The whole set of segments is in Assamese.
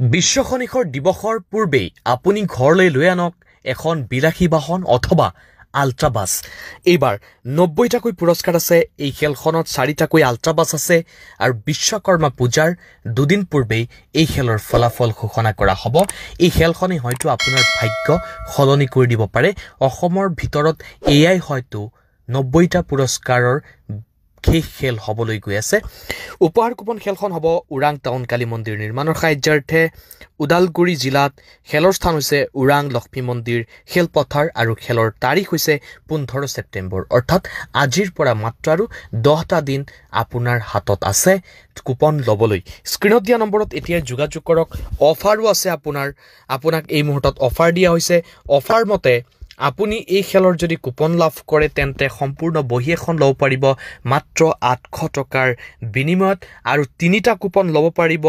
বিশ্ব খনিকৰ দিৱসৰ পূৰ্বেই আপুনি ঘৰলৈ লৈ আনক এখন বিলাসী বাহন অথবা আল্ট্ৰাবাছ। এইবাৰ 90টাকৈ পুৰস্কাৰ আছে। এই খেলখনত 4টাকৈ আল্ট্ৰাবাছ আছে আৰু বিশ্বকৰ্মা পূজাৰ দুদিন পূৰ্বেই এই খেলৰ ফলাফল ঘোষণা কৰা হ'ব। এই খেলখনে হয়তো আপোনাৰ ভাগ্য সলনি কৰি দিব পাৰে। অসমৰ ভিতৰত এয়াই হয়তো 90টা পুৰস্কাৰৰ শেষ খেল হ'বলৈ গৈ আছে। উপহাৰ কুপন খেলখন হ'ব ওৰাং টাউন কালী মন্দিৰ নিৰ্মাণৰ সাহায্যাৰ্থে ওদালগুৰি জিলাত। খেলৰ স্থান হৈছে ওৰাং লক্ষ্মী মন্দিৰ খেলপথাৰ আৰু খেলৰ তাৰিখ হৈছে 15 ছেপ্টেম্বৰ, অৰ্থাৎ আজিৰ পৰা মাত্ৰ আৰু 10টা দিন আপোনাৰ হাতত আছে কুপন ল'বলৈ। স্ক্ৰীণত দিয়া নম্বৰত এতিয়া যোগাযোগ কৰক। অফাৰো আছে আপোনাক এই মুহূৰ্তত অফাৰ দিয়া হৈছে। অফাৰ মতে আপুনি এই খেলৰ যদি কুপন লাভ কৰে তেন্তে সম্পূৰ্ণ বহী এখন ল'ব পাৰিব মাত্ৰ 800 টকাৰ বিনিময়ত, আৰু 3টা কুপন ল'ব পাৰিব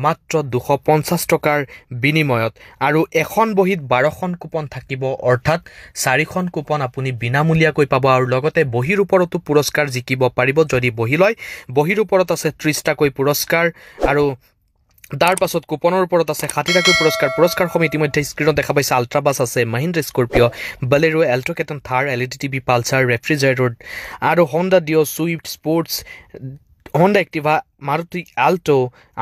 মাত্ৰ 250 টকাৰ বিনিময়ত, আৰু এখন বহীত 12খন কুপন থাকিব, অৰ্থাৎ 4খন কুপন আপুনি বিনামূলীয়াকৈ পাব। আৰু লগতে বহীৰ ওপৰতো পুৰস্কাৰ জিকিব পাৰিব যদি বহী লয়। বহীৰ ওপৰত আছে 30টাকৈ পুৰস্কাৰ আৰু তাৰ পাছত কুপনৰ ওপৰত আছে 60টাকৈ পুৰস্কাৰ। পুৰস্কাৰসমূহ ইতিমধ্যে স্ক্ৰীণত দেখা পাইছে। আল্ট্ৰাবাছ আছে, Mahindra Scorpio, Bolero, Alto K ten, Thar, LED TV, Pulsar, refrigerator আৰু Honda Dio, Swift sports, Honda Activa, Maruti Alto,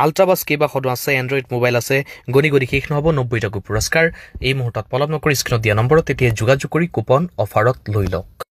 ultra bus কেইবাখনো আছে, এণ্ড্ৰইড মোবাইল আছে। গণি শেষ নহ'ব 90টাকৈ পুৰস্কাৰ। এই মুহূৰ্তত পলম নকৰি স্ক্ৰীণত দিয়া নম্বৰত তেতিয়া যোগাযোগ কৰি কুপন অফাৰত লৈ লওক।